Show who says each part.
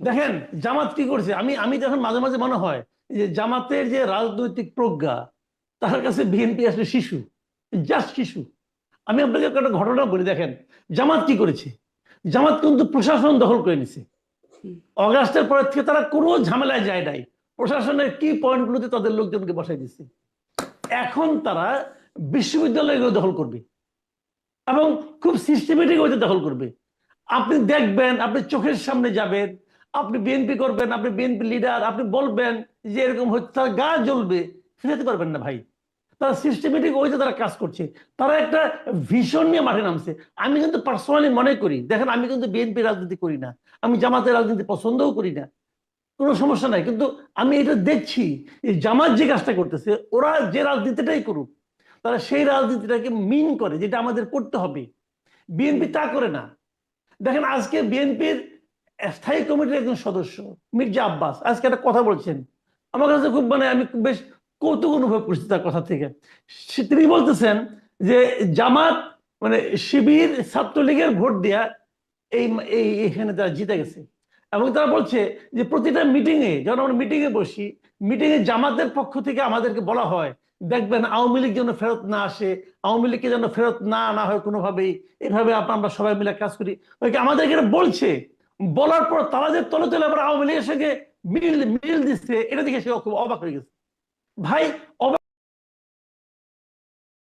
Speaker 1: দেখেন জামাত কি করছে, আমি আমি যখন মাঝে মাঝে মনে হয় যে জামাতের যে রাজনৈতিক প্রজ্ঞা, তার কাছে বিএনপি আসলে শিশু, জাস্ট শিশু। আমি আপনাকে একটা ঘটনা বলি। দেখেন জামাত কি করেছে, জামাত কিন্তু প্রশাসন দখল করে নিছে। অগাস্টের পরের থেকে তারা কোনো ঝামেলায় যায় নাই, প্রশাসনের কি পয়েন্টগুলোতে তাদের লোকজনকে বসাই দিচ্ছে। এখন তারা বিশ্ববিদ্যালয়গুলো দখল করবে এবং খুব সিস্টেমেটিক ওইটা দখল করবে। আপনি দেখবেন, আপনি চোখের সামনে যাবেন, আপনি বিএনপি করবেন, আপনি বিএনপি লিডার, আপনি বলবেন যে এরকম হচ্ছে, তার গা জ্বলবে, ফিরাতে পারবেন না ভাই। তারা সিস্টেমেটিক ওইতে তারা কাজ করছে, তারা একটা ভিশন নিয়ে মাঠে নামছে। আমি কিন্তু পার্সোনালি মনে করি, দেখেন আমি কিন্তু বিএনপি রাজনীতি করি না, আমি জামাতের রাজনীতি পছন্দও করি না, কোনো সমস্যা নাই, কিন্তু আমি এটা দেখছি এই জামাত যে কাজটা করতেছে, ওরা যে রাজনীতিটাই করুক, তারা সেই রাজনীতিটাকে মিন করে যেটা আমাদের করতে হবে। বিএনপি তা করে না। দেখেন আজকে বিএনপির স্থায়ী কমিটির একজন সদস্য মির্জা আব্বাস আজকে একটা কথা বলছেন, আমার কাছে খুব আমি খুব বেশ কৌতুক অনুভব করছি তার কথা থেকে। তিনি বলতেছেন যে জামাত শিবির ছাত্রলীগের ভোট দেয়া এই এখানে তারা জিতে গেছে। এবং তারা বলছে যে প্রতিটা মিটিং এ, যখন আমরা মিটিং এ বসি, মিটিং এ জামাতের পক্ষ থেকে আমাদেরকে বলা হয় দেখবেন আওয়ামী লীগ যেন ফেরত না আসে, আওয়ামী লীগকে যেন ফেরত না আনা হয় কোনোভাবেই, এভাবে আমরা সবাই মিলে কাজ করি। আমাদেরকে এটা বলছে, বলার পর তারা যে তলে তলে আবার আওয়ামী লীগের সঙ্গে মিল মিল দিচ্ছে, এটা দেখে সে খুব অবাক হয়ে গেছে ভাই।